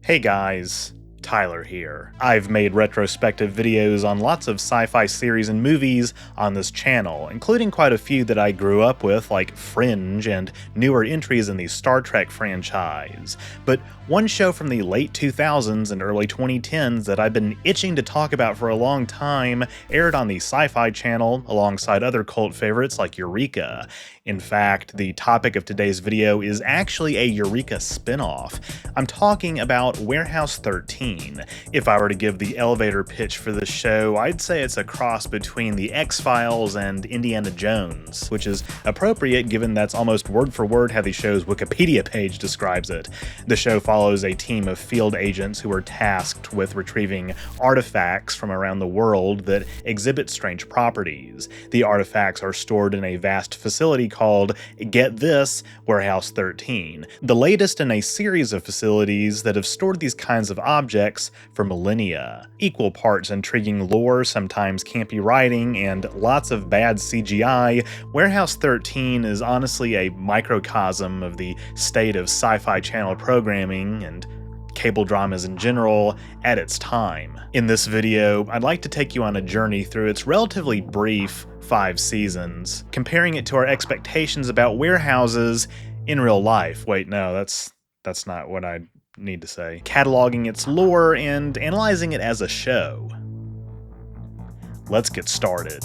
Hey guys, Tyler here. I've made retrospective videos on lots of sci-fi series and movies on this channel, including quite a few that I grew up with, like Fringe and newer entries in the Star Trek franchise. But one show from the late 2000s and early 2010s that I've been itching to talk about for a long time aired on the Syfy channel alongside other cult favorites like Eureka. In fact, the topic of today's video is actually a Eureka spinoff. I'm talking about Warehouse 13. If I were to give the elevator pitch for this show, I'd say it's a cross between the X-Files and Indiana Jones, which is appropriate given that's almost word for word how the show's Wikipedia page describes it. The show follows a team of field agents who are tasked with retrieving artifacts from around the world that exhibit strange properties. The artifacts are stored in a vast facility called, get this, Warehouse 13, the latest in a series of facilities that have stored these kinds of objects for millennia. Equal parts intriguing lore, sometimes campy writing, and lots of bad CGI, Warehouse 13 is honestly a microcosm of the state of sci-fi channel programming and cable dramas in general at its time. In this video, I'd like to take you on a journey through its relatively brief 5 seasons, comparing it to our expectations about warehouses in real life. Wait, no, that's not what I need to say. Cataloging its lore and analyzing it as a show. Let's get started.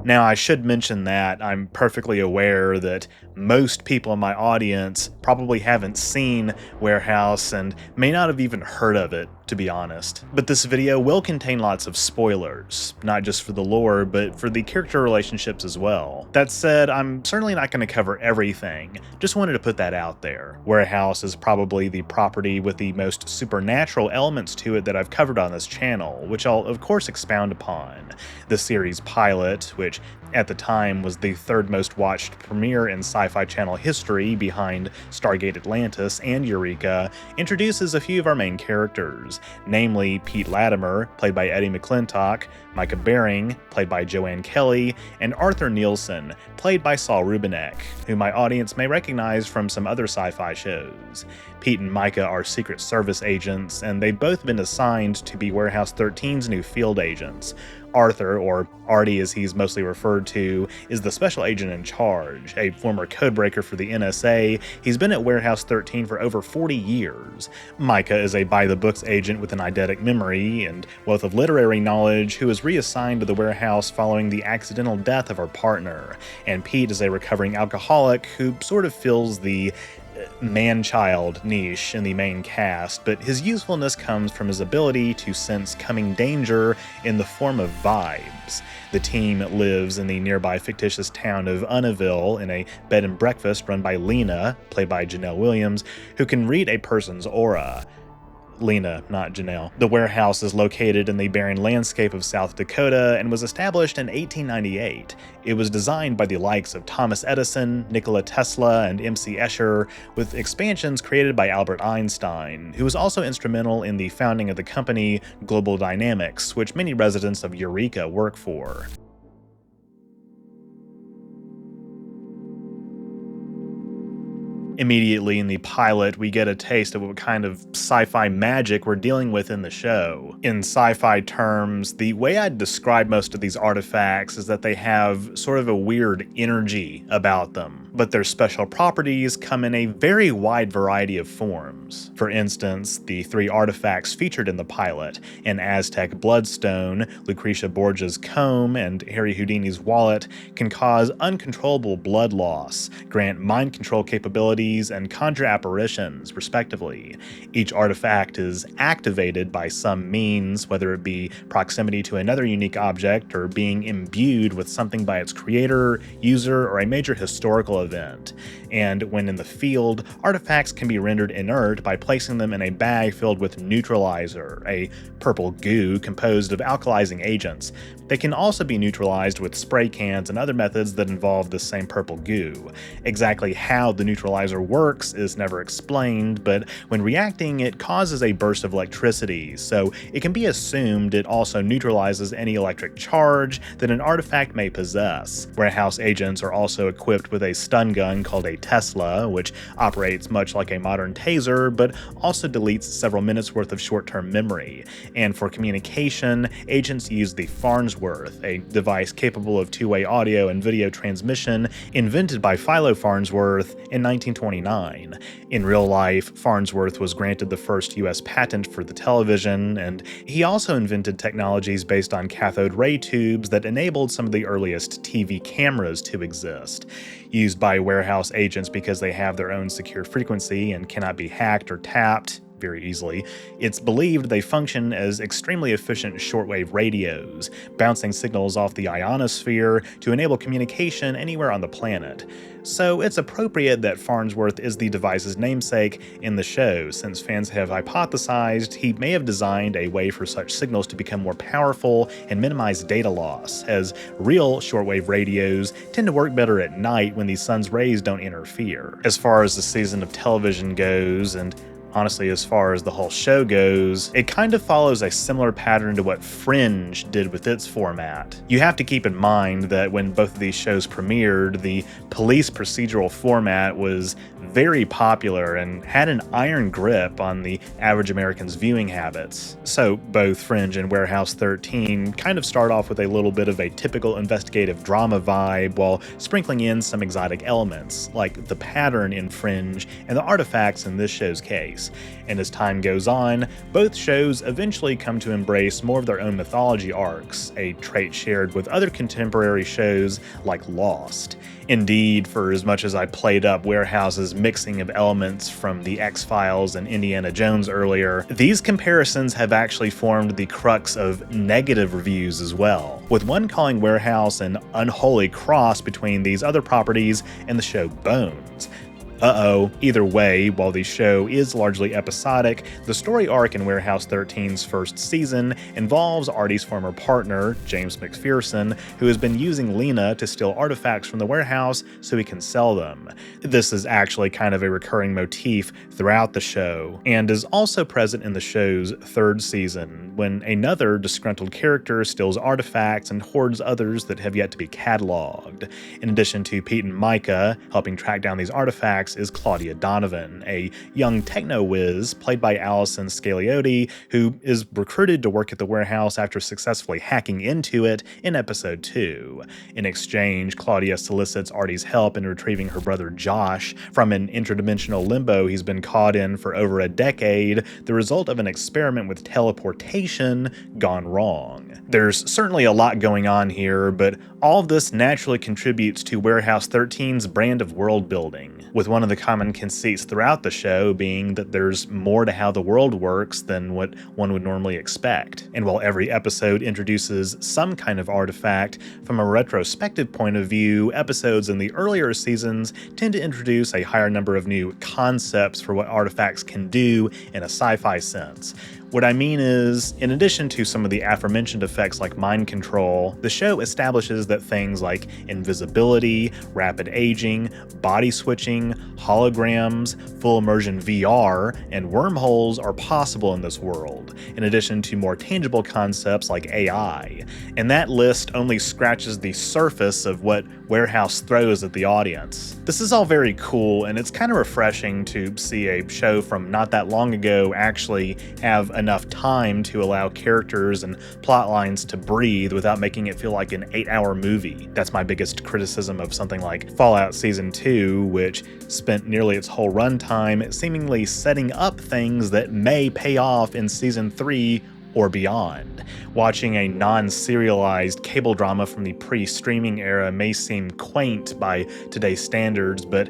Now, I should mention that I'm perfectly aware that most people in my audience probably haven't seen Warehouse and may not have even heard of it, to be honest. But this video will contain lots of spoilers, not just for the lore, but for the character relationships as well. That said, I'm certainly not going to cover everything, just wanted to put that out there. Warehouse is probably the property with the most supernatural elements to it that I've covered on this channel, which I'll of course expound upon. The series pilot, which at the time was the third most watched premiere in Sci-Fi Channel history behind Stargate Atlantis and Eureka, introduces a few of our main characters, namely Pete Latimer, played by Eddie McClintock, Micah Baring, played by Joanne Kelly, and Arthur Nielsen, played by Saul Rubinek, who my audience may recognize from some other sci-fi shows. Pete and Micah are Secret Service agents, and they've both been assigned to be Warehouse 13's new field agents. Arthur, or Artie as he's mostly referred to, is the special agent in charge, a former codebreaker for the NSA. He's been at Warehouse 13 for over 40 years. Micah is a by-the-books agent with an eidetic memory and wealth of literary knowledge who is reassigned to the warehouse following the accidental death of her partner. And Pete is a recovering alcoholic who sort of fills the man-child niche in the main cast, but his usefulness comes from his ability to sense coming danger in the form of vibes. The team lives in the nearby fictitious town of Unnaville in a bed and breakfast run by Lena, played by Janelle Williams, who can read a person's aura. Lena, not Janelle. The warehouse is located in the barren landscape of South Dakota and was established in 1898. It was designed by the likes of Thomas Edison, Nikola Tesla, and M.C. Escher, with expansions created by Albert Einstein, who was also instrumental in the founding of the company Global Dynamics, which many residents of Eureka work for. Immediately in the pilot, we get a taste of what kind of sci-fi magic we're dealing with in the show. In sci-fi terms, the way I'd describe most of these artifacts is that they have sort of a weird energy about them, but their special properties come in a very wide variety of forms. For instance, the 3 artifacts featured in the pilot, an Aztec bloodstone, Lucretia Borgia's comb, and Harry Houdini's wallet, can cause uncontrollable blood loss, grant mind control capabilities, and conjure apparitions, respectively. Each artifact is activated by some means, whether it be proximity to another unique object or being imbued with something by its creator, user, or a major historical event. And when in the field, artifacts can be rendered inert by placing them in a bag filled with neutralizer, a purple goo composed of alkalizing agents. They can also be neutralized with spray cans and other methods that involve the same purple goo. Exactly how the neutralizer works is never explained, but when reacting, it causes a burst of electricity, so it can be assumed it also neutralizes any electric charge that an artifact may possess. Warehouse agents are also equipped with a stun gun called a Tesla, which operates much like a modern taser, but also deletes several minutes worth of short-term memory. And for communication, agents use the Farnsworth, a device capable of two-way audio and video transmission invented by Philo Farnsworth in 1929. In real life, Farnsworth was granted the first US patent for the television, and he also invented technologies based on cathode ray tubes that enabled some of the earliest TV cameras to exist. Used by warehouse agents because they have their own secure frequency and cannot be hacked or tapped very easily, it's believed they function as extremely efficient shortwave radios, bouncing signals off the ionosphere to enable communication anywhere on the planet. So it's appropriate that Farnsworth is the device's namesake in the show, since fans have hypothesized he may have designed a way for such signals to become more powerful and minimize data loss, as real shortwave radios tend to work better at night when the sun's rays don't interfere. As far as the season of television goes, and honestly, as far as the whole show goes, it kind of follows a similar pattern to what Fringe did with its format. You have to keep in mind that when both of these shows premiered, the police procedural format was very popular and had an iron grip on the average American's viewing habits. So both Fringe and Warehouse 13 kind of start off with a little bit of a typical investigative drama vibe while sprinkling in some exotic elements, like the pattern in Fringe and the artifacts in this show's case. And as time goes on, both shows eventually come to embrace more of their own mythology arcs, a trait shared with other contemporary shows like Lost. Indeed, for as much as I played up Warehouse's mixing of elements from the X-Files and Indiana Jones earlier, these comparisons have actually formed the crux of negative reviews as well, with one calling Warehouse an unholy cross between these other properties and the show Bones. Either way, while the show is largely episodic, the story arc in Warehouse 13's first season involves Artie's former partner, James MacPherson, who has been using Lena to steal artifacts from the warehouse so he can sell them. This is actually kind of a recurring motif throughout the show, and is also present in the show's third season, when another disgruntled character steals artifacts and hoards others that have yet to be cataloged. In addition to Pete and Micah helping track down these artifacts, is Claudia Donovan, a young techno-whiz played by Allison Scagliotti, who is recruited to work at the warehouse after successfully hacking into it in episode 2. In exchange, Claudia solicits Artie's help in retrieving her brother Josh from an interdimensional limbo he's been caught in for over a decade, the result of an experiment with teleportation gone wrong. There's certainly a lot going on here, but all of this naturally contributes to Warehouse 13's brand of world building, with one of the common conceits throughout the show being that there's more to how the world works than what one would normally expect. And while every episode introduces some kind of artifact, from a retrospective point of view, episodes in the earlier seasons tend to introduce a higher number of new concepts for what artifacts can do in a sci-fi sense. What I mean is, in addition to some of the aforementioned effects like mind control, the show establishes that things like invisibility, rapid aging, body switching, holograms, full immersion VR, and wormholes are possible in this world, in addition to more tangible concepts like AI. And that list only scratches the surface of what Warehouse throws at the audience. This is all very cool, and it's kind of refreshing to see a show from not that long ago actually have enough time to allow characters and plot lines to breathe without making it feel like an 8-hour movie. That's my biggest criticism of something like Fallout Season 2, which spent nearly its whole runtime seemingly setting up things that may pay off in Season 3 or beyond. Watching a non-serialized cable drama from the pre-streaming era may seem quaint by today's standards, but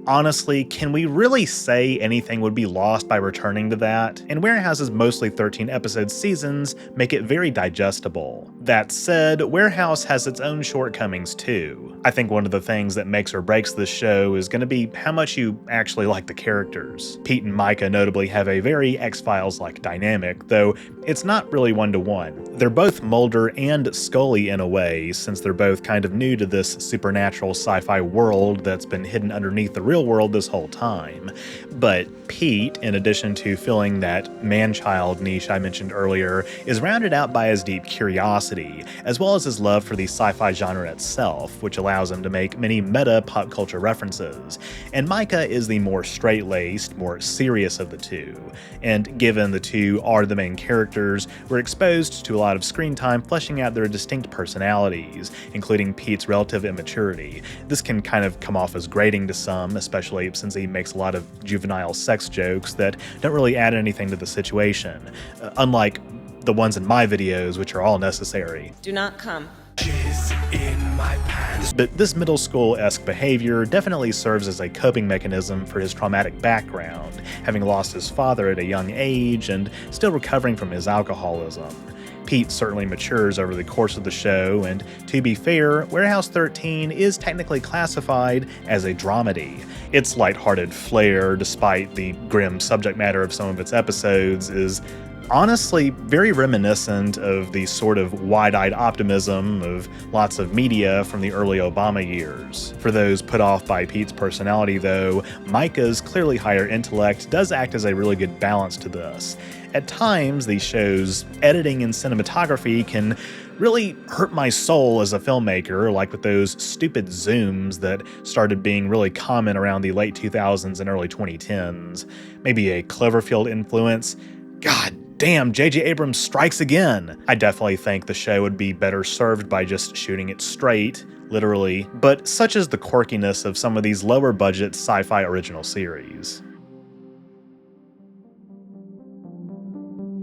honestly, can we really say anything would be lost by returning to that? And Warehouse's mostly 13-episode seasons make it very digestible. That said, Warehouse has its own shortcomings too. I think one of the things that makes or breaks this show is going to be how much you actually like the characters. Pete and Micah notably have a very X-Files-like dynamic, though it's not really one-to-one. They're both Mulder and Scully in a way, since they're both kind of new to this supernatural sci-fi world that's been hidden underneath the real world this whole time. But Pete, in addition to filling that man-child niche I mentioned earlier, is rounded out by his deep curiosity, as well as his love for the sci-fi genre itself, which allows him to make many meta pop culture references. And Micah is the more straight-laced, more serious of the two. And given the two are the main characters, we're exposed to a lot of screen time fleshing out their distinct personalities, including Pete's relative immaturity. This can kind of come off as grating to some, especially since he makes a lot of juvenile sex jokes that don't really add anything to the situation, unlike the ones in my videos, which are all necessary. Do not come. But this middle school-esque behavior definitely serves as a coping mechanism for his traumatic background, having lost his father at a young age and still recovering from his alcoholism. Pete certainly matures over the course of the show, and to be fair, Warehouse 13 is technically classified as a dramedy. Its lighthearted flair, despite the grim subject matter of some of its episodes, is honestly very reminiscent of the sort of wide-eyed optimism of lots of media from the early Obama years. For those put off by Pete's personality, though, Micah's clearly higher intellect does act as a really good balance to this. At times, the show's editing and cinematography can really hurt my soul as a filmmaker, like with those stupid zooms that started being really common around the late 2000s and early 2010s. Maybe a Cloverfield influence. God damn, J.J. Abrams strikes again! I definitely think the show would be better served by just shooting it straight, literally, but such is the quirkiness of some of these lower budget sci-fi original series.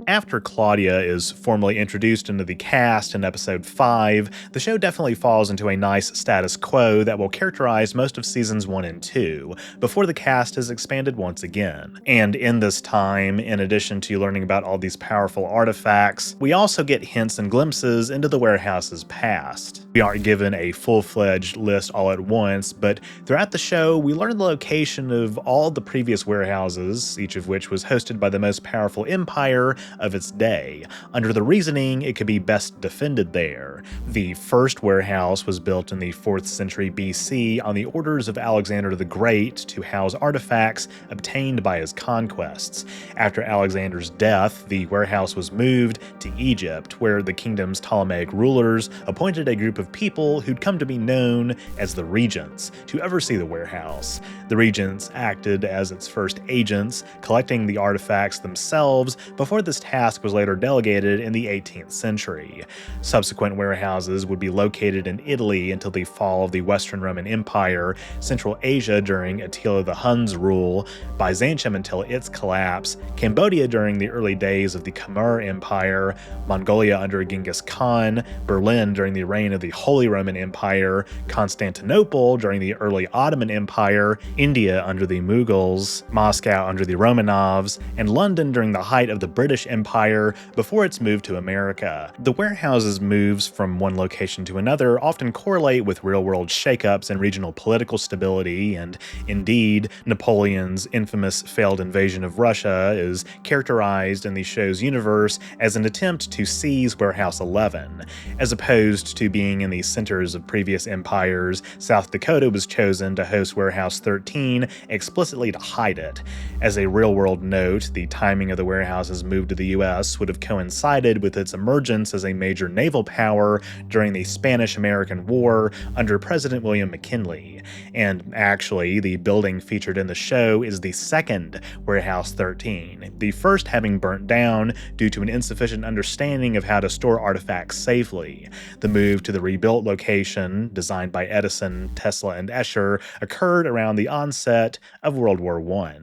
After Claudia is formally introduced into the cast in episode 5, the show definitely falls into a nice status quo that will characterize most of seasons 1 and 2, before the cast is expanded once again. And in this time, in addition to learning about all these powerful artifacts, we also get hints and glimpses into the warehouse's past. We aren't given a full-fledged list all at once, but throughout the show, we learn the location of all the previous warehouses, each of which was hosted by the most powerful empire of its day, under the reasoning it could be best defended there. The first warehouse was built in the 4th century BC on the orders of Alexander the Great to house artifacts obtained by his conquests. After Alexander's death, the warehouse was moved to Egypt, where the kingdom's Ptolemaic rulers appointed a group of people who'd come to be known as the regents to oversee the warehouse. The regents acted as its first agents, collecting the artifacts themselves before this task was later delegated in the 18th century. Subsequent warehouses would be located in Italy until the fall of the Western Roman Empire, Central Asia during Attila the Hun's rule, Byzantium until its collapse, Cambodia during the early days of the Khmer Empire, Mongolia under Genghis Khan, Berlin during the reign of the Holy Roman Empire, Constantinople during the early Ottoman Empire, India under the Mughals, Moscow under the Romanovs, and London during the height of the British Empire before its move to America. The warehouse's moves from one location to another often correlate with real-world shakeups and regional political stability, and indeed, Napoleon's infamous failed invasion of Russia is characterized in the show's universe as an attempt to seize Warehouse 11. As opposed to being in the centers of previous empires, South Dakota was chosen to host Warehouse 13 explicitly to hide it. As a real-world note, the timing of the warehouse's move to the US would have coincided with its emergence as a major naval power during the Spanish-American War under President William McKinley. And actually, the building featured in the show is the second Warehouse 13, the first having burnt down due to an insufficient understanding of how to store artifacts safely. The move to the rebuilt location, designed by Edison, Tesla, and Escher, occurred around the onset of World War I.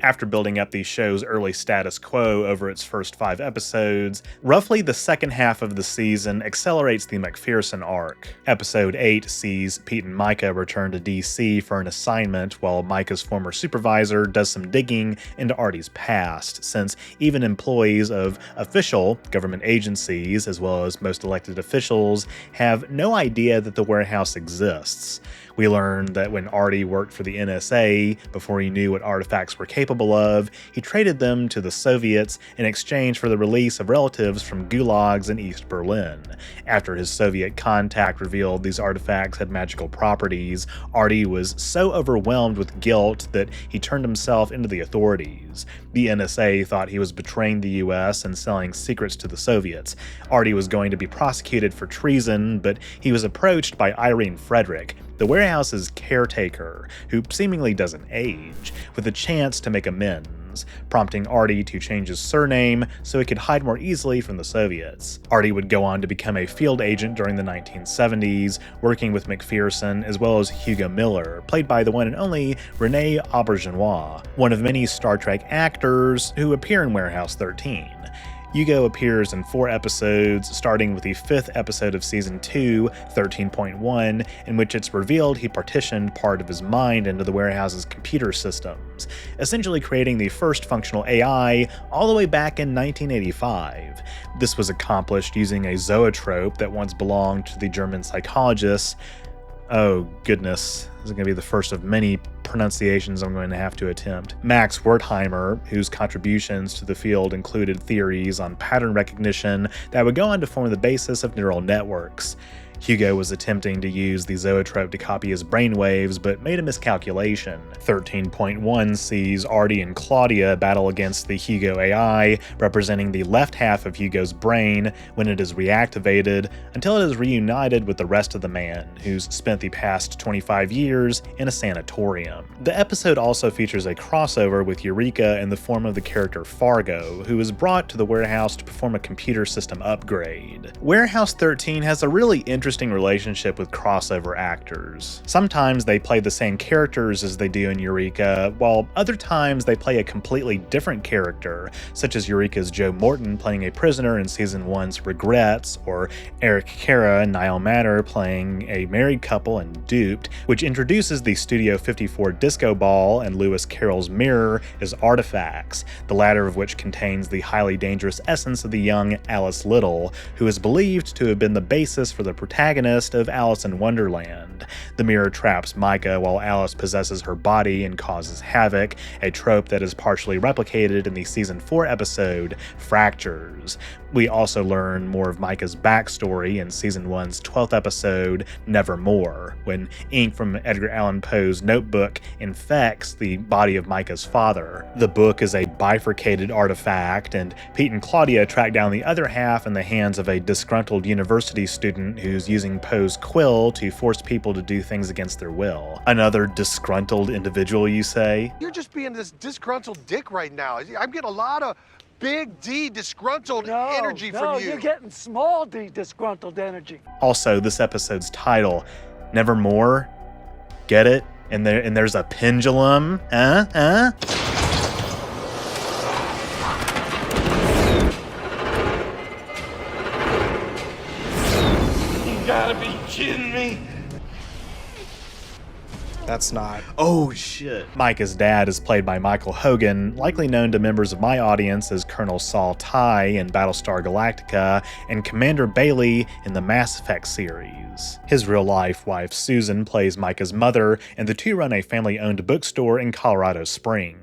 After building up the show's early status quo over its first 5 episodes, roughly the second half of the season accelerates the MacPherson Arc. Episode 8 sees Pete and Micah return to DC for an assignment while Micah's former supervisor does some digging into Artie's past, since even employees of official government agencies, as well as most elected officials, have no idea that the warehouse exists. We learn that when Artie worked for the NSA, before he knew what artifacts were capable of, he traded them to the Soviets in exchange for the release of relatives from gulags in East Berlin. After his Soviet contact revealed these artifacts had magical properties, Artie was so overwhelmed with guilt that he turned himself into the authorities. The NSA thought he was betraying the US and selling secrets to the Soviets. Artie was going to be prosecuted for treason, but he was approached by Irene Frederick, the warehouse's caretaker, who seemingly doesn't age, with a chance to make amends, prompting Artie to change his surname so he could hide more easily from the Soviets. Artie would go on to become a field agent during the 1970s, working with MacPherson as well as Hugo Miller, played by the one and only Rene Auberjonois, one of many Star Trek actors who appear in Warehouse 13. Hugo appears in 4 episodes, starting with the 5th episode of Season 2, 13.1, in which it's revealed he partitioned part of his mind into the warehouse's computer systems, essentially creating the first functional AI all the way back in 1985. This was accomplished using a zoetrope that once belonged to the German psychologist. Oh goodness, this is going to be the first of many pronunciations I'm going to have to attempt. Max Wertheimer, whose contributions to the field included theories on pattern recognition that would go on to form the basis of neural networks. Hugo was attempting to use the zoetrope to copy his brainwaves, but made a miscalculation. 13.1 sees Artie and Claudia battle against the Hugo AI, representing the left half of Hugo's brain when it is reactivated, until it is reunited with the rest of the man, who's spent the past 25 years in a sanatorium. The episode also features a crossover with Eureka in the form of the character Fargo, who is brought to the warehouse to perform a computer system upgrade. Warehouse 13 has a really interesting relationship with crossover actors. Sometimes they play the same characters as they do in Eureka, while other times they play a completely different character, such as Eureka's Joe Morton playing a prisoner in Season 1's Regrets, or Eric Cara and Niall Matter playing a married couple in Duped, which introduces the Studio 54 disco ball and Lewis Carroll's mirror as artifacts, the latter of which contains the highly dangerous essence of the young Alice Little, who is believed to have been the basis for the protagonist of Alice in Wonderland. The mirror traps Micah while Alice possesses her body and causes havoc, a trope that is partially replicated in the Season 4 episode, Fractures. We also learn more of Micah's backstory in Season 1's 12th episode, Nevermore, when ink from Edgar Allan Poe's notebook infects the body of Micah's father. The book is a bifurcated artifact, and Pete and Claudia track down the other half in the hands of a disgruntled university student who's using Poe's quill to force people to do things against their will. Another disgruntled individual, you say? You're just being this disgruntled dick right now. I'm getting a lot of big D disgruntled energy from you. No, you're getting small D disgruntled energy. Also, this episode's title, Nevermore, get it? And there's a pendulum, You gotta be kidding me. That's not. Oh shit. Micah's dad is played by Michael Hogan, likely known to members of my audience as Colonel Saul Tigh in Battlestar Galactica and Commander Bailey in the Mass Effect series. His real-life wife Susan plays Micah's mother, and the two run a family-owned bookstore in Colorado Springs.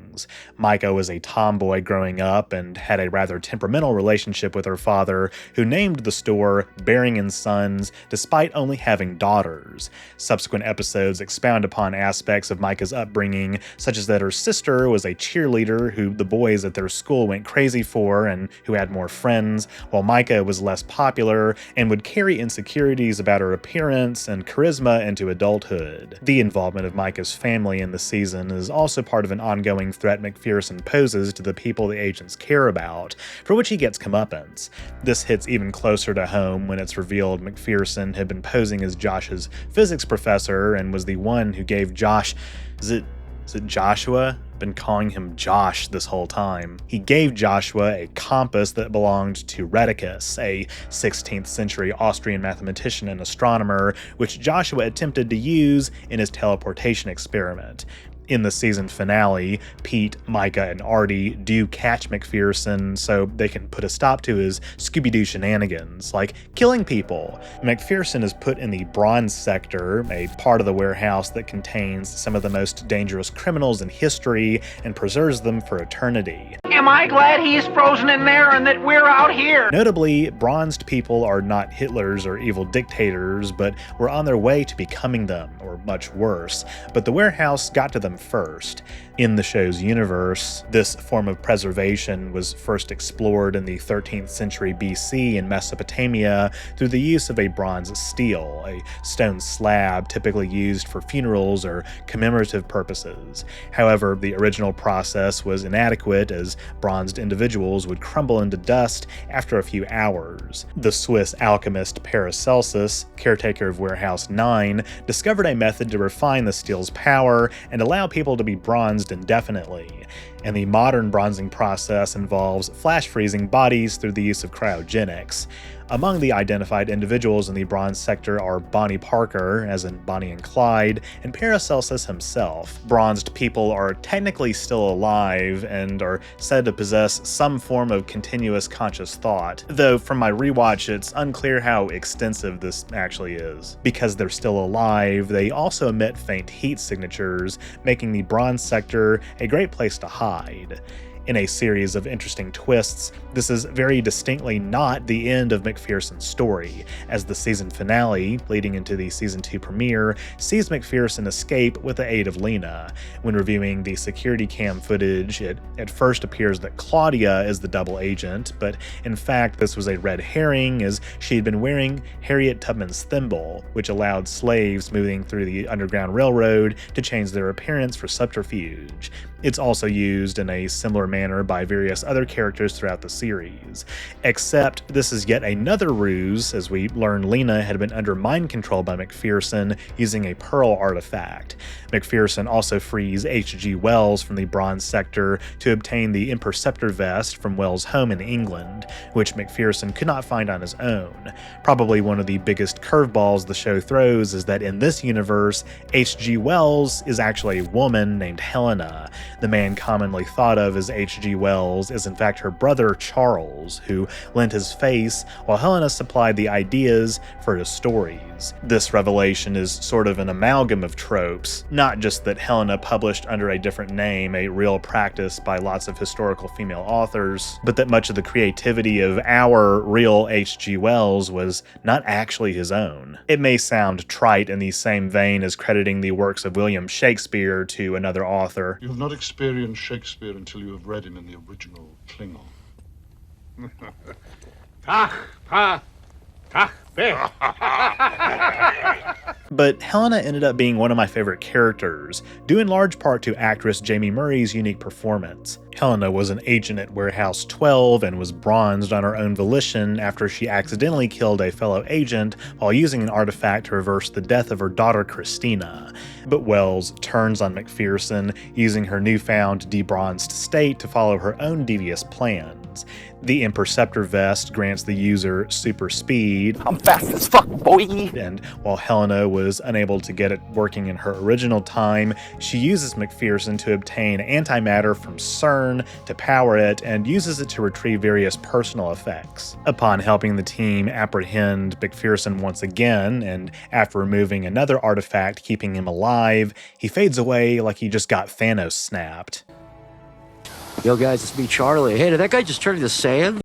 Micah was a tomboy growing up and had a rather temperamental relationship with her father, who named the store Baring & Sons despite only having daughters. Subsequent episodes expound upon aspects of Micah's upbringing, such as that her sister was a cheerleader who the boys at their school went crazy for and who had more friends, while Micah was less popular and would carry insecurities about her appearance and charisma into adulthood. The involvement of Micah's family in the season is also part of an ongoing threat MacPherson poses to the people the agents care about, for which he gets comeuppance. This hits even closer to home when it's revealed MacPherson had been posing as Josh's physics professor and was the one who gave Josh, is it Is it Joshua? Been calling him Josh this whole time. He gave Joshua a compass that belonged to Rheticus, a 16th century Austrian mathematician and astronomer, which Joshua attempted to use in his teleportation experiment. In the season finale, Pete, Micah, and Artie do catch MacPherson so they can put a stop to his Scooby-Doo shenanigans, like killing people. MacPherson is put in the bronze sector, a part of the warehouse that contains some of the most dangerous criminals in history and preserves them for eternity. Am I glad he's frozen in there and that we're out here? Notably, bronzed people are not Hitlers or evil dictators, but were on their way to becoming them, or much worse. But the warehouse got to them first. In the show's universe, this form of preservation was first explored in the 13th century BC in Mesopotamia through the use of a bronze stele, a stone slab typically used for funerals or commemorative purposes. However, the original process was inadequate as bronzed individuals would crumble into dust after a few hours. The Swiss alchemist Paracelsus, caretaker of Warehouse 9, discovered a method to refine the stele's power and allow people to be bronzed indefinitely. And the modern bronzing process involves flash freezing bodies through the use of cryogenics. Among the identified individuals in the bronze sector are Bonnie Parker, as in Bonnie and Clyde, and Paracelsus himself. Bronzed people are technically still alive and are said to possess some form of continuous conscious thought, though from my rewatch it's unclear how extensive this actually is. Because they're still alive, they also emit faint heat signatures, making the bronze sector a great place to hide. In a series of interesting twists, this is very distinctly not the end of MacPherson's story, as the season finale, leading into the season 2 premiere, sees MacPherson escape with the aid of Lena. When reviewing the security cam footage, it at first appears that Claudia is the double agent, but in fact this was a red herring, as she had been wearing Harriet Tubman's thimble, which allowed slaves moving through the Underground Railroad to change their appearance for subterfuge. It's also used in a similar manner by various other characters throughout the series. Except this is yet another ruse, as we learn Lena had been under mind control by MacPherson using a Pearl artifact. MacPherson also frees H.G. Wells from the bronze sector to obtain the Imperceptor vest from Wells' home in England, which MacPherson could not find on his own. Probably one of the biggest curveballs the show throws is that in this universe, H.G. Wells is actually a woman named Helena. The man commonly thought of as H.G. Wells is in fact her brother Charles, who lent his face while Helena supplied the ideas for his stories. This revelation is sort of an amalgam of tropes, not just that Helena published under a different name, a real practice by lots of historical female authors, but that much of the creativity of our real H.G. Wells was not actually his own. It may sound trite in the same vein as crediting the works of William Shakespeare to another author. You have not experienced Shakespeare until you have read him in the original Klingon. But Helena ended up being one of my favorite characters, due in large part to actress Jamie Murray's unique performance. Helena was an agent at Warehouse 12 and was bronzed on her own volition after she accidentally killed a fellow agent while using an artifact to reverse the death of her daughter Christina. But Wells turns on MacPherson, using her newfound debronzed state to follow her own devious plans. The Imperceptor vest grants the user super speed. I'm fast as fuck, boy! And while Helena was unable to get it working in her original time, she uses MacPherson to obtain antimatter from CERN to power it and uses it to retrieve various personal effects. Upon helping the team apprehend MacPherson once again, and after removing another artifact keeping him alive, he fades away like he just got Thanos snapped. Yo guys, it's me, Charlie. Hey, did that guy just turn into sand?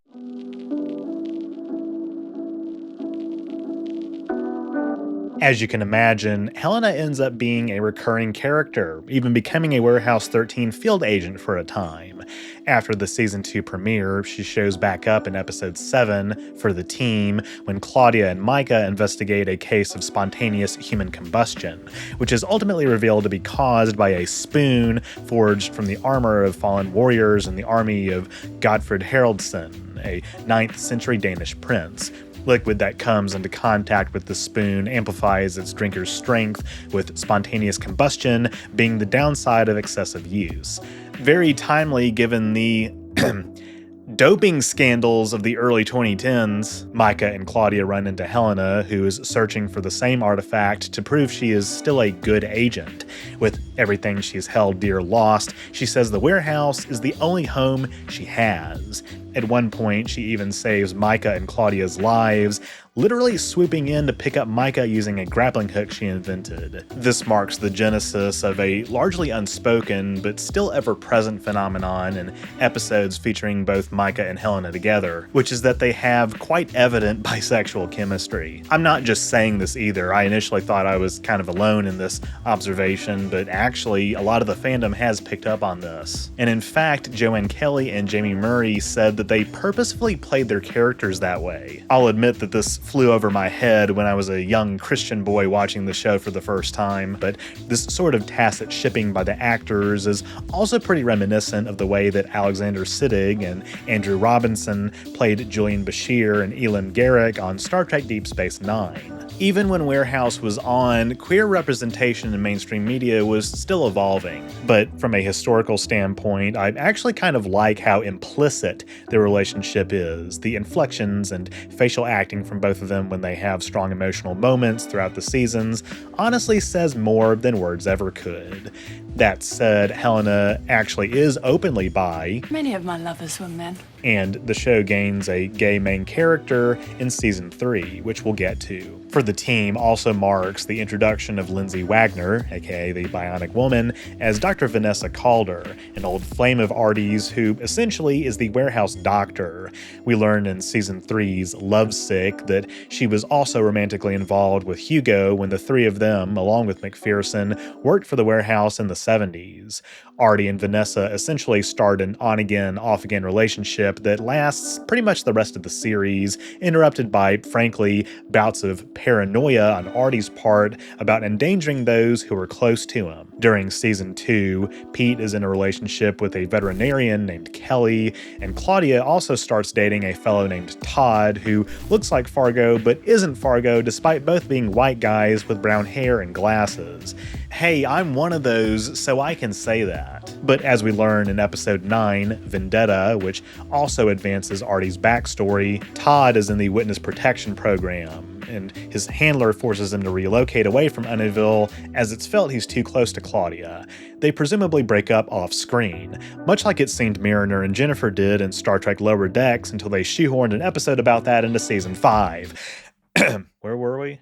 As you can imagine, Helena ends up being a recurring character, even becoming a Warehouse 13 field agent for a time. After the season 2 premiere, she shows back up in episode 7 for the team when Claudia and Micah investigate a case of spontaneous human combustion, which is ultimately revealed to be caused by a spoon forged from the armor of fallen warriors in the army of Godfred Haraldsson, a 9th century Danish prince. Liquid that comes into contact with the spoon amplifies its drinker's strength, with spontaneous combustion being the downside of excessive use. Very timely given the doping scandals of the early 2010s. Micah and Claudia run into Helena, who is searching for the same artifact to prove she is still a good agent. With everything she's held dear lost, she says the warehouse is the only home she has. At one point, she even saves Micah and Claudia's lives, literally swooping in to pick up Micah using a grappling hook she invented. This marks the genesis of a largely unspoken but still ever-present phenomenon in episodes featuring both Micah and Helena together, which is that they have quite evident bisexual chemistry. I'm not just saying this either. I initially thought I was kind of alone in this observation, but actually a lot of the fandom has picked up on this. And in fact, Joanne Kelly and Jamie Murray said that they purposefully played their characters that way. I'll admit that this flew over my head when I was a young Christian boy watching the show for the first time, but this sort of tacit shipping by the actors is also pretty reminiscent of the way that Alexander Siddig and Andrew Robinson played Julian Bashir and Elan Garrick on Star Trek Deep Space Nine. Even when Warehouse was on, queer representation in mainstream media was still evolving. But from a historical standpoint, I actually kind of like how implicit their relationship is. The inflections and facial acting from both of them when they have strong emotional moments throughout the seasons honestly says more than words ever could. That said, Helena actually is openly bi. Many of my lovers were men. And the show gains a gay main character in season 3, which we'll get to. For the team also marks the introduction of Lindsay Wagner, aka the Bionic Woman, as Dr. Vanessa Calder, an old flame of Artie's who essentially is the warehouse doctor. We learned in season 3's Lovesick that she was also romantically involved with Hugo when the three of them, along with MacPherson, worked for the warehouse in the 70s. Artie and Vanessa essentially start an on-again, off-again relationship that lasts pretty much the rest of the series, interrupted by, frankly, bouts of paranoia on Artie's part about endangering those who are close to him. During season 2, Pete is in a relationship with a veterinarian named Kelly, and Claudia also starts dating a fellow named Todd, who looks like Fargo but isn't Fargo despite both being white guys with brown hair and glasses. Hey, I'm one of those, so I can say that. But as we learn in episode 9, Vendetta, which also advances Artie's backstory, Todd is in the witness protection program, and his handler forces him to relocate away from Unionville as it's felt he's too close to Claudia. They presumably break up off-screen, much like it seemed Mariner and Jennifer did in Star Trek Lower Decks until they shoehorned an episode about that into season 5. Where were we?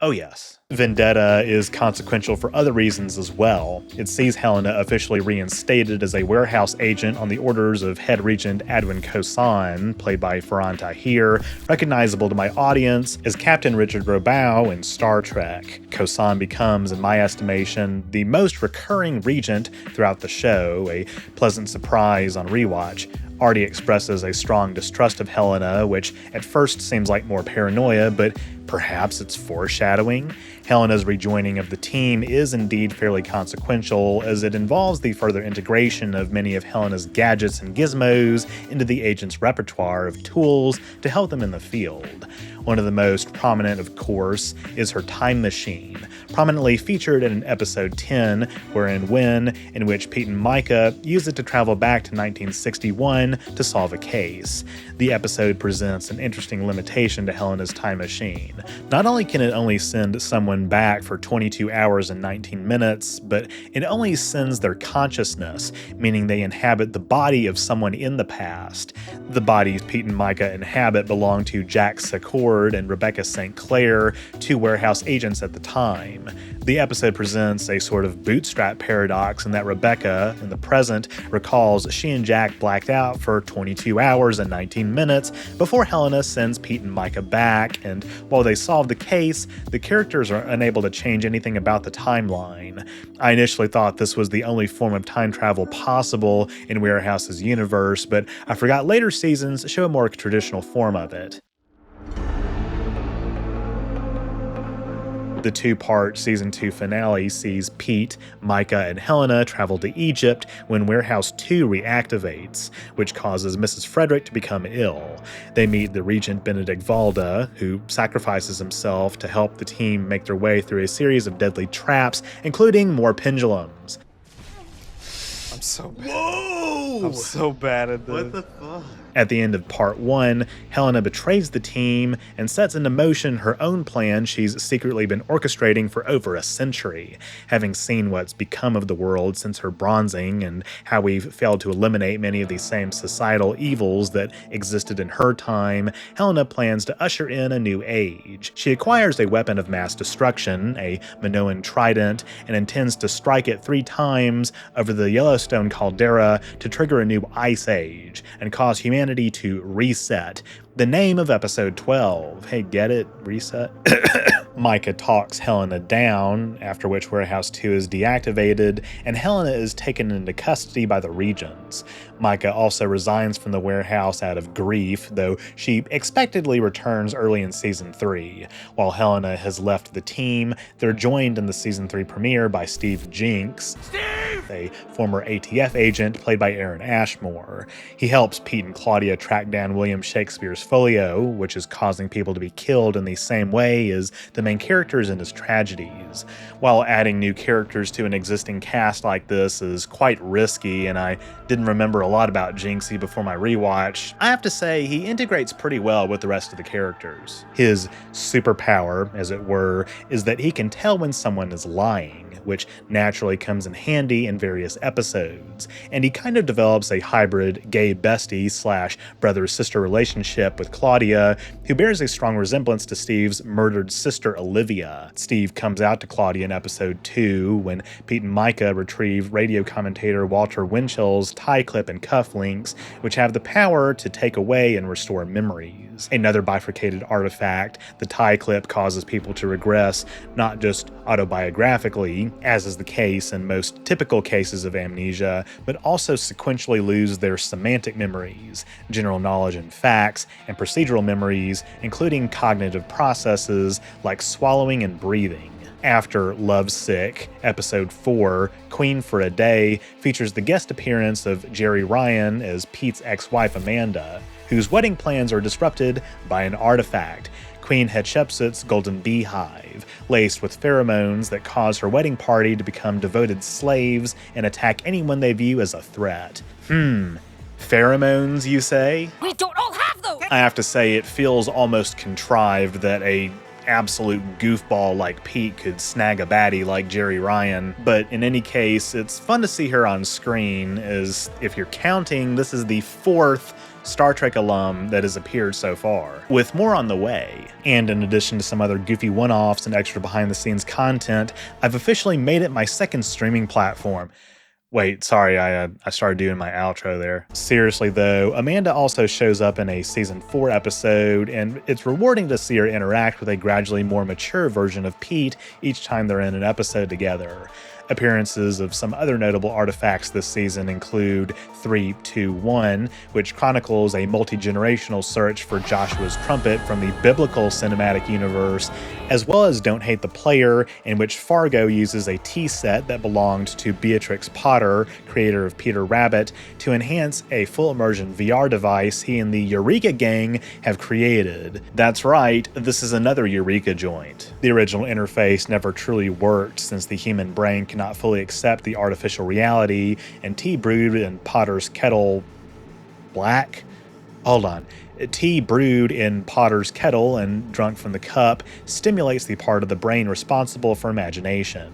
Oh yes. Vendetta is consequential for other reasons as well. It sees Helena officially reinstated as a warehouse agent on the orders of head regent Adwin Kosan, played by Farhan Tahir, recognizable to my audience as Captain Richard Robow in Star Trek. Kosan becomes, in my estimation, the most recurring regent throughout the show, a pleasant surprise on rewatch. Artie expresses a strong distrust of Helena, which at first seems like more paranoia, but perhaps it's foreshadowing. Helena's rejoining of the team is indeed fairly consequential, as it involves the further integration of many of Helena's gadgets and gizmos into the agent's repertoire of tools to help them in the field. One of the most prominent, of course, is her time machine, prominently featured in episode 10, in which Pete and Micah use it to travel back to 1961 to solve a case. The episode presents an interesting limitation to Helena's time machine. Not only can it only send someone back for 22 hours and 19 minutes, but it only sends their consciousness, meaning they inhabit the body of someone in the past. The bodies Pete and Micah inhabit belong to Jack Secord and Rebecca St. Clair, two warehouse agents at the time. The episode presents a sort of bootstrap paradox in that Rebecca, in the present, recalls she and Jack blacked out for 22 hours and 19 minutes before Helena sends Pete and Micah back, and while they solve the case, the characters are unable to change anything about the timeline. I initially thought this was the only form of time travel possible in Warehouse's universe, but I forgot later seasons show a more traditional form of it. The two-part Season 2 finale sees Pete, Micah, and Helena travel to Egypt when Warehouse 2 reactivates, which causes Mrs. Frederick to become ill. They meet the Regent Benedict Valda, who sacrifices himself to help the team make their way through a series of deadly traps, including more pendulums. I'm so bad. Whoa! I'm so bad at this. What the fuck? At the end of part 1, Helena betrays the team and sets into motion her own plan she's secretly been orchestrating for over a century. Having seen what's become of the world since her bronzing and how we've failed to eliminate many of these same societal evils that existed in her time, Helena plans to usher in a new age. She acquires a weapon of mass destruction, a Minoan trident, and intends to strike it 3 times over the Yellowstone caldera to trigger a new ice age and cause humanity to reset. The name of episode 12. Hey, get it? Reset? Micah talks Helena down, after which Warehouse 2 is deactivated, and Helena is taken into custody by the Regents. Micah also resigns from the warehouse out of grief, though she expectedly returns early in Season 3. While Helena has left the team, they're joined in the Season 3 premiere by Steve Jinks, a former ATF agent played by Aaron Ashmore. He helps Pete and Claudia track down William Shakespeare's folio, which is causing people to be killed in the same way as the main characters in his tragedies. While adding new characters to an existing cast like this is quite risky, and I didn't remember a lot about Jinxie before my rewatch, I have to say he integrates pretty well with the rest of the characters. His superpower, as it were, is that he can tell when someone is lying, which naturally comes in handy in various episodes, and he kind of develops a hybrid gay bestie / brother-sister relationship with Claudia, who bears a strong resemblance to Steve's murdered sister Olivia. Steve comes out to Claudia in episode 2 when Pete and Micah retrieve radio commentator Walter Winchell's tie clip and cufflinks, which have the power to take away and restore memories. Another bifurcated artifact, the tie clip causes people to regress not just autobiographically, as is the case in most typical cases of amnesia, but also sequentially lose their semantic memories, general knowledge and facts, and procedural memories, including cognitive processes like swallowing and breathing. After Lovesick, episode 4, Queen for a Day, features the guest appearance of Jerry Ryan as Pete's ex-wife Amanda, whose wedding plans are disrupted by an artifact, Queen Hatshepsut's golden beehive, laced with pheromones that cause her wedding party to become devoted slaves and attack anyone they view as a threat. Pheromones, you say? We don't all have those! I have to say, it feels almost contrived that a absolute goofball like Pete could snag a baddie like Jerry Ryan, but in any case, it's fun to see her on screen, as if you're counting, this is the 4th Star Trek alum that has appeared so far, with more on the way. And in addition to some other goofy one-offs and extra behind-the-scenes content, I've officially made it my 2nd streaming platform. Wait, sorry, I started doing my outro there. Seriously though, Amanda also shows up in a Season 4 episode, and it's rewarding to see her interact with a gradually more mature version of Pete each time they're in an episode together. Appearances of some other notable artifacts this season include 321, which chronicles a multi-generational search for Joshua's trumpet from the biblical cinematic universe, as well as Don't Hate the Player, in which Fargo uses a tea set that belonged to Beatrix Potter, creator of Peter Rabbit, to enhance a full immersion VR device he and the Eureka gang have created. That's right, this is another Eureka joint. The original interface never truly worked since the human brain cannot fully accept the artificial reality, and tea brewed in Potter's kettle black? Hold on. Tea brewed in Potter's kettle and drunk from the cup stimulates the part of the brain responsible for imagination.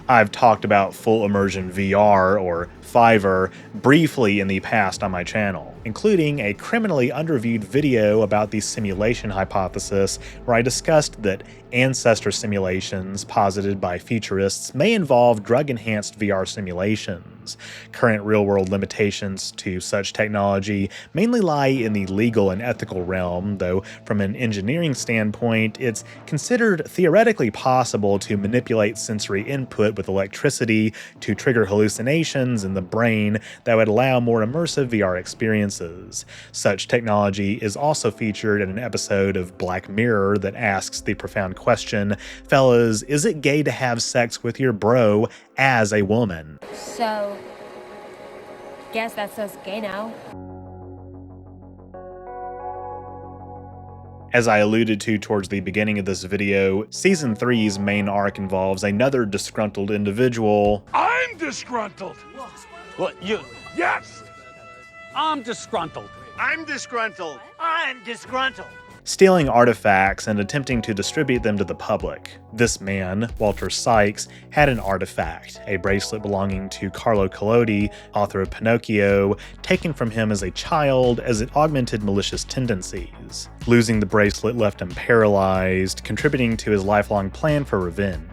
I've talked about full immersion VR, or Fiverr, briefly in the past on my channel, including a criminally underviewed video about the simulation hypothesis, where I discussed that ancestor simulations posited by futurists may involve drug-enhanced VR simulations. Current real-world limitations to such technology mainly lie in the legal and ethical realm, though from an engineering standpoint, it's considered theoretically possible to manipulate sensory input with electricity to trigger hallucinations in the brain that would allow more immersive VR experiences. Such technology is also featured in an episode of Black Mirror that asks the profound question, fellas, is it gay to have sex with your bro as a woman? So, guess that's us gay now. As I alluded to towards the beginning of this video, Season 3's main arc involves another disgruntled individual. I'm disgruntled. What, you? Yes. I'm disgruntled. I'm disgruntled. I'm disgruntled. Stealing artifacts and attempting to distribute them to the public. This man, Walter Sykes, had an artifact, a bracelet belonging to Carlo Collodi, author of Pinocchio, taken from him as a child as it augmented malicious tendencies. Losing the bracelet left him paralyzed, contributing to his lifelong plan for revenge.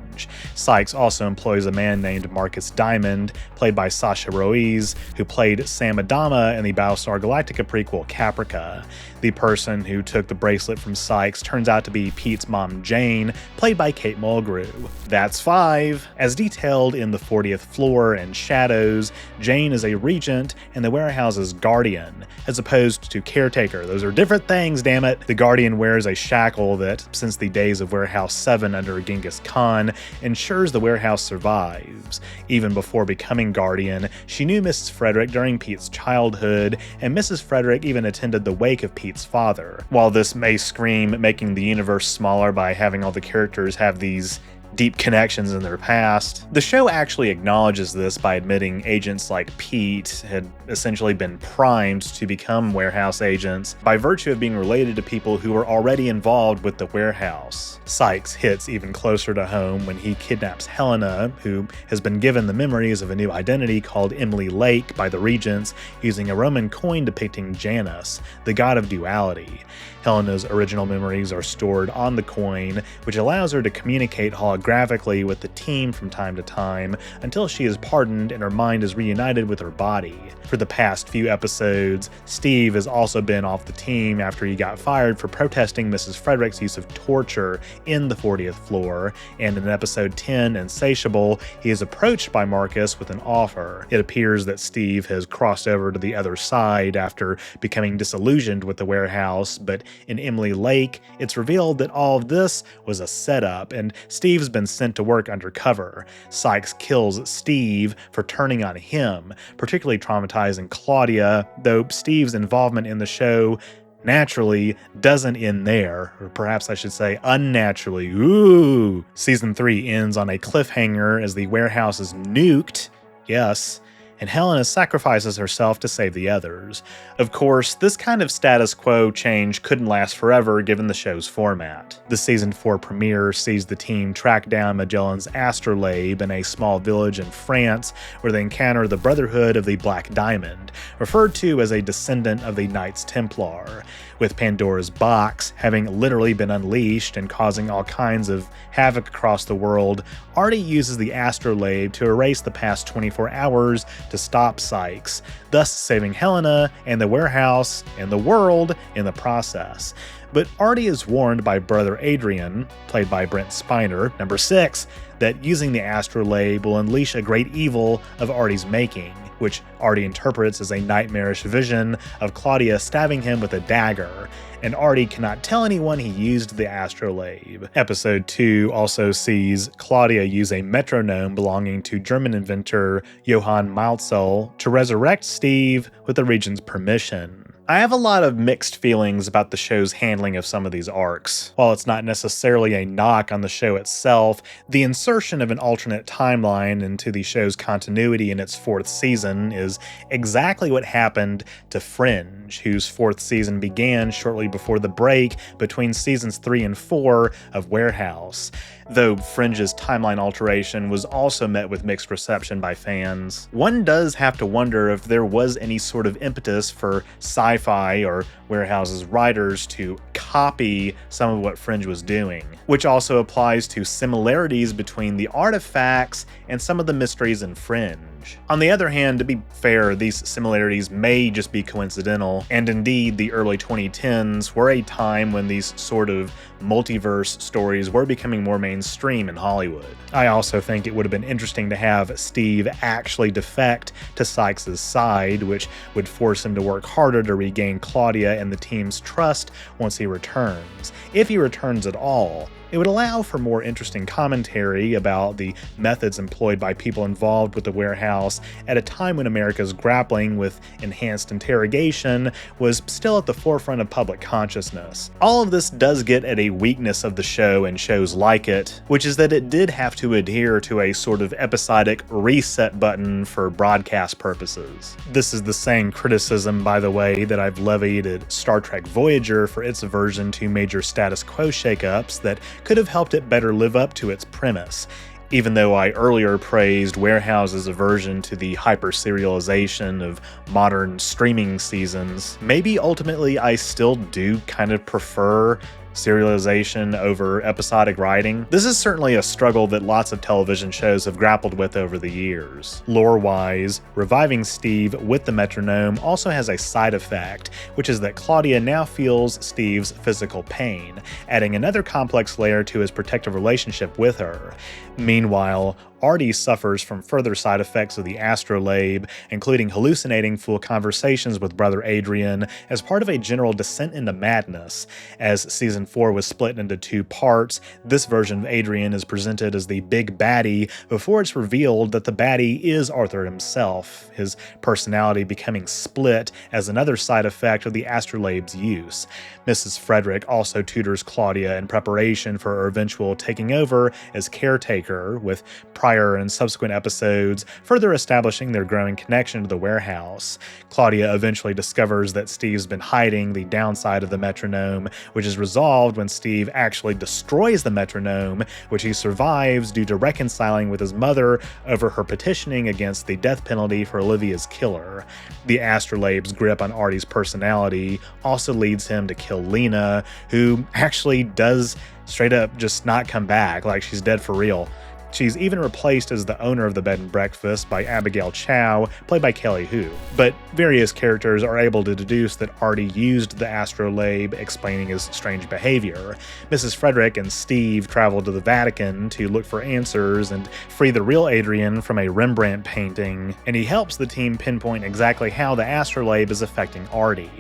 Sykes also employs a man named Marcus Diamond, played by Sasha Ruiz, who played Sam Adama in the Battlestar Galactica prequel Caprica. The person who took the bracelet from Sykes turns out to be Pete's mom Jane, played by Kate Mulgrew. That's 5. As detailed in The 40th Floor and Shadows, Jane is a regent and the warehouse's guardian, as opposed to caretaker. Those are different things, damn it. The guardian wears a shackle that, since the days of Warehouse 7 under Genghis Khan, ensures the warehouse survives. Even before becoming guardian, she knew Mrs. Frederick during Pete's childhood, and Mrs. Frederick even attended the wake of Pete's father. While this may scream making the universe smaller by having all the characters have these deep connections in their past, the show actually acknowledges this by admitting agents like Pete had essentially been primed to become warehouse agents by virtue of being related to people who were already involved with the warehouse. Sykes hits even closer to home when he kidnaps Helena, who has been given the memories of a new identity called Emily Lake by the Regents, using a Roman coin depicting Janus, the god of duality. Helena's original memories are stored on the coin, which allows her to communicate holographically with the team from time to time until she is pardoned and her mind is reunited with her body. For the past few episodes, Steve has also been off the team after he got fired for protesting Mrs. Frederick's use of torture in The 40th Floor, and in episode 10, Insatiable, he is approached by Marcus with an offer. It appears that Steve has crossed over to the other side after becoming disillusioned with the warehouse, but in Emily Lake, it's revealed that all of this was a setup, and Steve's been sent to work undercover. Sykes kills Steve for turning on him, particularly traumatizing Claudia, though Steve's involvement in the show naturally doesn't end there, or perhaps I should say unnaturally. Ooh! Season 3 ends on a cliffhanger as the warehouse is nuked. Yes. And Helena sacrifices herself to save the others. Of course, this kind of status quo change couldn't last forever given the show's format. The Season 4 premiere sees the team track down Magellan's Astrolabe in a small village in France where they encounter the Brotherhood of the Black Diamond, referred to as a descendant of the Knights Templar. With Pandora's box having literally been unleashed and causing all kinds of havoc across the world, Artie uses the Astrolabe to erase the past 24 hours to stop Sykes, thus saving Helena and the warehouse and the world in the process. But Artie is warned by Brother Adrian, played by Brent Spiner, number 6, that using the Astrolabe will unleash a great evil of Artie's making, which Artie interprets as a nightmarish vision of Claudia stabbing him with a dagger, and Artie cannot tell anyone he used the Astrolabe. Episode 2 also sees Claudia use a metronome belonging to German inventor Johann Malzel to resurrect Steve with the Regent's permission. I have a lot of mixed feelings about the show's handling of some of these arcs. While it's not necessarily a knock on the show itself, the insertion of an alternate timeline into the show's continuity in its 4th season is exactly what happened to Fringe, whose 4th season began shortly before the break between seasons 3 and 4 of Warehouse. Though Fringe's timeline alteration was also met with mixed reception by fans. One does have to wonder if there was any sort of impetus for Syfy or Warehouse's writers to copy some of what Fringe was doing, which also applies to similarities between the artifacts and some of the mysteries in Fringe. change. On the other hand, to be fair, these similarities may just be coincidental, and indeed the early 2010s were a time when these sort of multiverse stories were becoming more mainstream in Hollywood. I also think it would have been interesting to have Steve actually defect to Sykes' side, which would force him to work harder to regain Claudia and the team's trust once he returns. If he returns at all, it would allow for more interesting commentary about the methods employed by people involved with the warehouse at a time when America's grappling with enhanced interrogation was still at the forefront of public consciousness. All of this does get at a weakness of the show and shows like it, which is that it did have to adhere to a sort of episodic reset button for broadcast purposes. This is the same criticism, by the way, that I've levied at Star Trek Voyager for its aversion to major status quo shakeups that could have helped it better live up to its premise. Even though I earlier praised Warehouse's aversion to the hyper-serialization of modern streaming seasons, maybe ultimately I still do kind of prefer serialization over episodic writing. This is certainly a struggle that lots of television shows have grappled with over the years. Lore-wise, reviving Steve with the metronome also has a side effect, which is that Claudia now feels Steve's physical pain, adding another complex layer to his protective relationship with her. Meanwhile, Artie suffers from further side effects of the Astrolabe, including hallucinating full conversations with brother Adrian as part of a general descent into madness. As season 4 was split into 2 parts, this version of Adrian is presented as the big baddie before it's revealed that the baddie is Arthur himself, his personality becoming split as another side effect of the Astrolabe's use. Mrs. Frederick also tutors Claudia in preparation for her eventual taking over as caretaker, with prior and subsequent episodes further establishing their growing connection to the warehouse. Claudia eventually discovers that Steve's been hiding the downside of the metronome, which is resolved when Steve actually destroys the metronome, which he survives due to reconciling with his mother over her petitioning against the death penalty for Olivia's killer. The Astrolabe's grip on Artie's personality also leads him to kill Lena, who actually does straight up just not come back, like she's dead for real. She's even replaced as the owner of the bed and breakfast by Abigail Chow, played by Kelly Hu. But various characters are able to deduce that Artie used the Astrolabe, explaining his strange behavior. Mrs. Frederick and Steve travel to the Vatican to look for answers and free the real Adrian from a Rembrandt painting, and he helps the team pinpoint exactly how the Astrolabe is affecting Artie.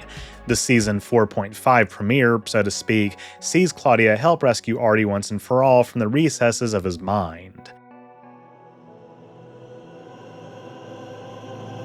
The season 4.5 premiere, so to speak, sees Claudia help rescue Artie once and for all from the recesses of his mind.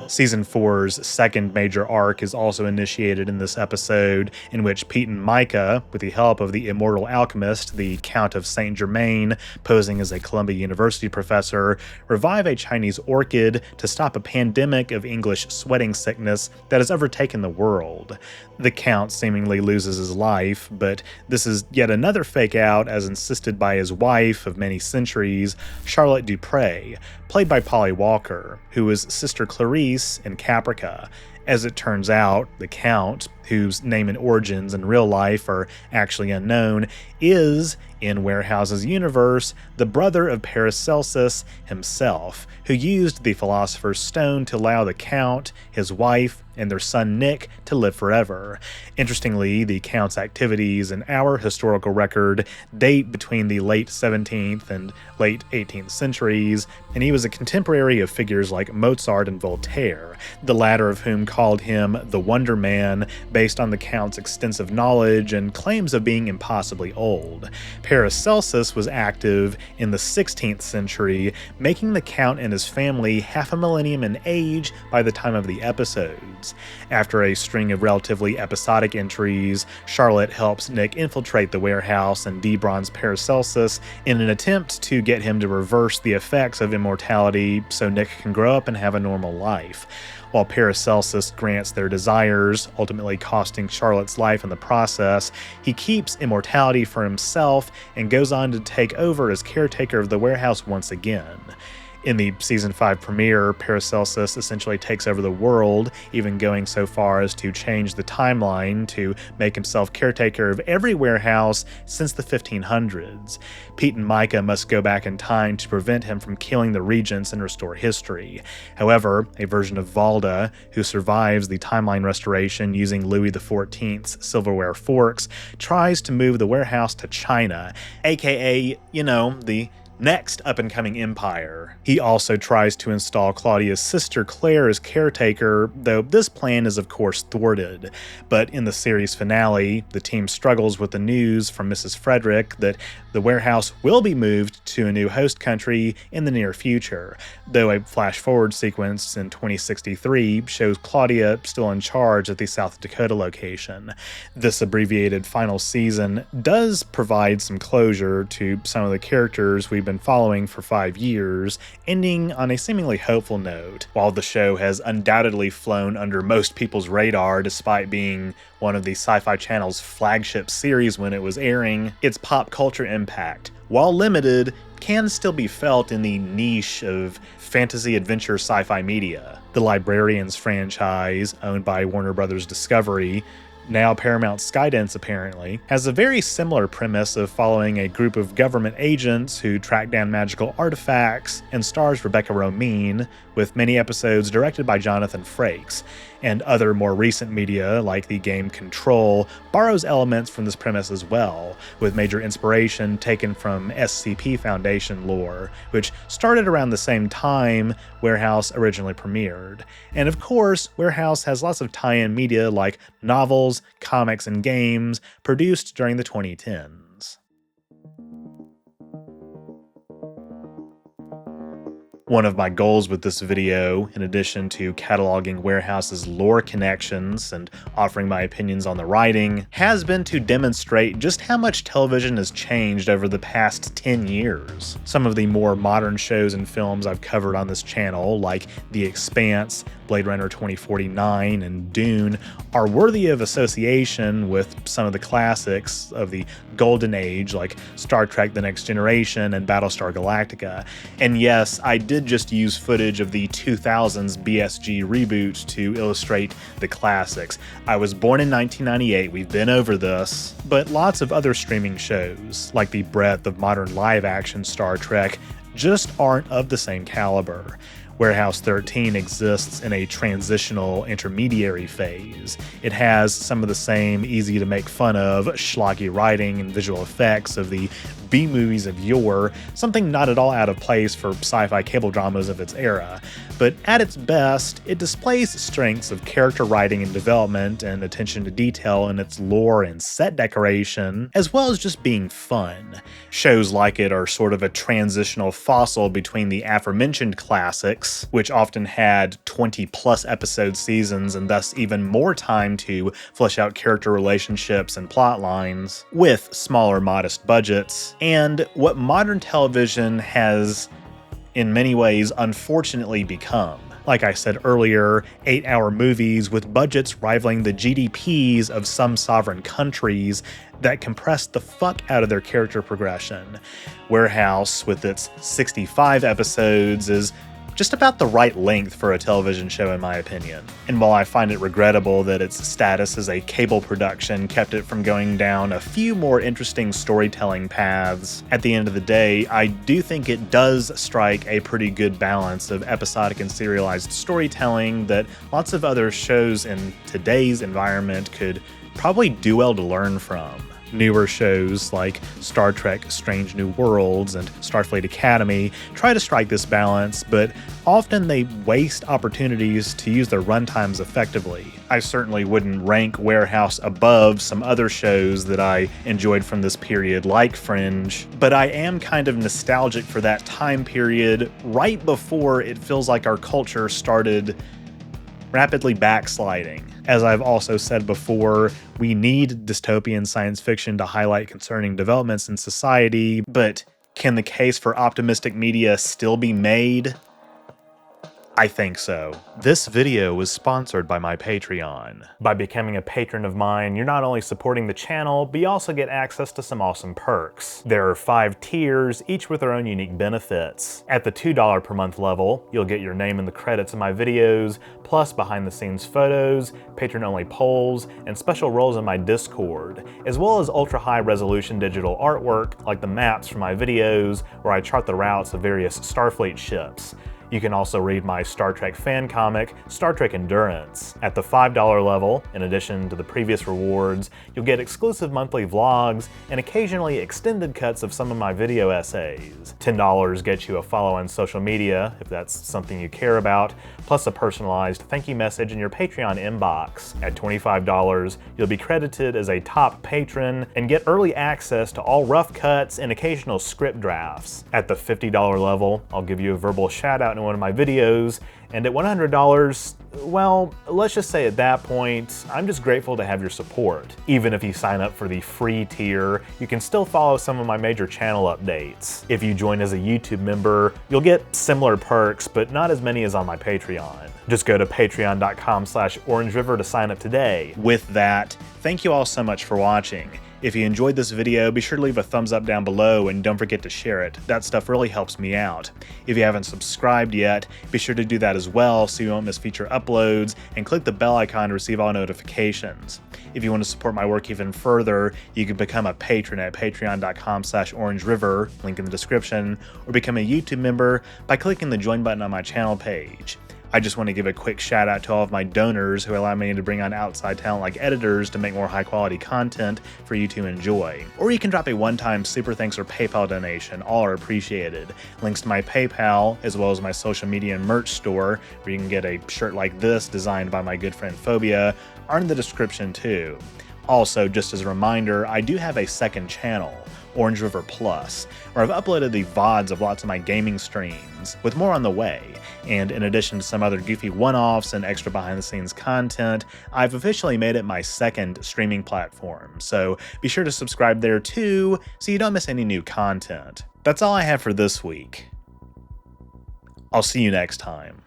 Season 4's second major arc is also initiated in this episode, in which Pete and Micah, with the help of the immortal alchemist, the Count of Saint Germain, posing as a Columbia University professor, revive a Chinese orchid to stop a pandemic of English sweating sickness that has overtaken the world. The Count seemingly loses his life, but this is yet another fake out as insisted by his wife of many centuries, Charlotte Dupre, played by Polly Walker, who was Sister Clarice in Caprica. As it turns out, the Count, whose name and origins in real life are actually unknown, is, in Warehouse's universe, the brother of Paracelsus himself, who used the Philosopher's Stone to allow the Count, his wife, and their son Nick to live forever. Interestingly, the Count's activities in our historical record date between the late 17th and late 18th centuries, and he was a contemporary of figures like Mozart and Voltaire, the latter of whom called him the Wonder Man based on the Count's extensive knowledge and claims of being impossibly old. Paracelsus was active in the 16th century, making the Count and his family half a millennium in age by the time of the episodes. After a string of relatively episodic entries, Charlotte helps Nick infiltrate the warehouse and debronze Paracelsus in an attempt to get him to reverse the effects of immortality so Nick can grow up and have a normal life. While Paracelsus grants their desires, ultimately costing Charlotte's life in the process, he keeps immortality for himself and goes on to take over as caretaker of the warehouse once again. In the season 5 premiere, Paracelsus essentially takes over the world, even going so far as to change the timeline to make himself caretaker of every warehouse since the 1500s. Pete and Micah must go back in time to prevent him from killing the regents and restore history. However, a version of Valda, who survives the timeline restoration using Louis XIV's silverware forks, tries to move the warehouse to China, aka, the next up-and-coming empire. He also tries to install Claudia's sister Claire as caretaker, though this plan is of course thwarted. But in the series finale, the team struggles with the news from Mrs. Frederick that the warehouse will be moved to a new host country in the near future, though a flash-forward sequence in 2063 shows Claudia still in charge at the South Dakota location. This abbreviated final season does provide some closure to some of the characters we've been following for 5 years, ending on a seemingly hopeful note. While the show has undoubtedly flown under most people's radar despite being one of the Syfy Channel's flagship series when it was airing, its pop culture impact, while limited, can still be felt in the niche of fantasy adventure sci-fi media. The Librarians franchise, owned by Warner Bros. Discovery, now Paramount Skydance apparently, has a very similar premise of following a group of government agents who track down magical artifacts, and stars Rebecca Romijn, with many episodes directed by Jonathan Frakes. And other more recent media, like the game Control, borrows elements from this premise as well, with major inspiration taken from SCP Foundation lore, which started around the same time Warehouse originally premiered. And of course, Warehouse has lots of tie-in media like novels, comics, and games produced during the 2010s. One of my goals with this video, in addition to cataloging Warehouse's lore connections and offering my opinions on the writing, has been to demonstrate just how much television has changed over the past 10 years. Some of the more modern shows and films I've covered on this channel, like The Expanse, Blade Runner 2049, and Dune, are worthy of association with some of the classics of the Golden Age, like Star Trek The Next Generation and Battlestar Galactica. And yes, I did just use footage of the 2000s BSG reboot to illustrate the classics. I was born in 1998, we've been over this, but lots of other streaming shows, like the breadth of modern live-action Star Trek, just aren't of the same caliber. Warehouse 13 exists in a transitional intermediary phase. It has some of the same easy to make fun of, schlocky writing and visual effects of the B-movies of yore, something not at all out of place for sci-fi cable dramas of its era. But at its best, it displays strengths of character writing and development and attention to detail in its lore and set decoration, as well as just being fun. Shows like it are sort of a transitional fossil between the aforementioned classics, which often had 20-plus episode seasons and thus even more time to flesh out character relationships and plot lines, with smaller modest budgets, and what modern television has in many ways unfortunately become. Like I said earlier, 8-hour movies with budgets rivaling the GDPs of some sovereign countries that compress the fuck out of their character progression. Warehouse, with its 65 episodes, is just about the right length for a television show in my opinion. And while I find it regrettable that its status as a cable production kept it from going down a few more interesting storytelling paths, at the end of the day, I do think it does strike a pretty good balance of episodic and serialized storytelling that lots of other shows in today's environment could probably do well to learn from. Newer shows like Star Trek Strange New Worlds and Starfleet Academy try to strike this balance, but often they waste opportunities to use their runtimes effectively. I certainly wouldn't rank Warehouse above some other shows that I enjoyed from this period like Fringe, but I am kind of nostalgic for that time period right before it feels like our culture started rapidly backsliding. As I've also said before, we need dystopian science fiction to highlight concerning developments in society, but can the case for optimistic media still be made? I think so. This video was sponsored by my Patreon. By becoming a patron of mine, you're not only supporting the channel, but you also get access to some awesome perks. There are 5 tiers, each with their own unique benefits. At the $2 per month level, you'll get your name in the credits of my videos, plus behind the scenes photos, patron-only polls, and special roles in my Discord, as well as ultra-high resolution digital artwork like the maps from my videos where I chart the routes of various Starfleet ships. You can also read my Star Trek fan comic, Star Trek Endurance. At the $5 level, in addition to the previous rewards, you'll get exclusive monthly vlogs and occasionally extended cuts of some of my video essays. $10 gets you a follow on social media, if that's something you care about, plus a personalized thank you message in your Patreon inbox. At $25, you'll be credited as a top patron and get early access to all rough cuts and occasional script drafts. At the $50 level, I'll give you a verbal shout out in one of my videos, and at $100, well, let's just say at that point, I'm just grateful to have your support. Even if you sign up for the free tier, you can still follow some of my major channel updates. If you join as a YouTube member, you'll get similar perks, but not as many as on my Patreon. Just go to patreon.com/OrangeRiver to sign up today. With that, thank you all so much for watching. If you enjoyed this video, be sure to leave a thumbs up down below and don't forget to share it. That stuff really helps me out. If you haven't subscribed yet, be sure to do that as well so you won't miss future uploads, and click the bell icon to receive all notifications. If you want to support my work even further, you can become a patron at patreon.com/OrangeRiver, link in the description, or become a YouTube member by clicking the join button on my channel page. I just want to give a quick shout out to all of my donors who allow me to bring on outside talent like editors to make more high quality content for you to enjoy. Or you can drop a one-time super thanks or PayPal donation, all are appreciated. Links to my PayPal, as well as my social media and merch store, where you can get a shirt like this designed by my good friend Phobia, are in the description too. Also, just as a reminder, I do have a second channel, OrangeRiver Plus, where I've uploaded the VODs of lots of my gaming streams, with more on the way. And in addition to some other goofy one-offs and extra behind-the-scenes content, I've officially made it my second streaming platform, so be sure to subscribe there too, so you don't miss any new content. That's all I have for this week. I'll see you next time.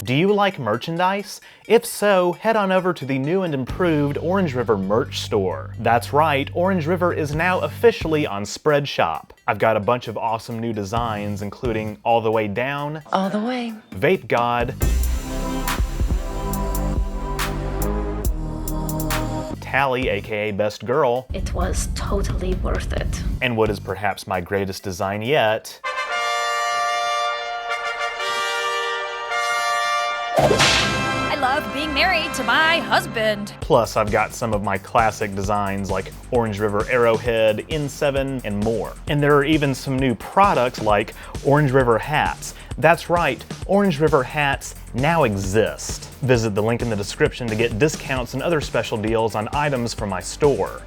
Do you like merchandise? If so, head on over to the new and improved OrangeRiver merch store. That's right, OrangeRiver is now officially on Spreadshop. I've got a bunch of awesome new designs, including All the Way Down, All the Way, Vape God, Tally, aka Best Girl. It was totally worth it. And what is perhaps my greatest design yet, I love being married to my husband. Plus, I've got some of my classic designs like OrangeRiver Arrowhead, N7, and more. And there are even some new products like OrangeRiver hats. That's right, OrangeRiver hats now exist. Visit the link in the description to get discounts and other special deals on items from my store.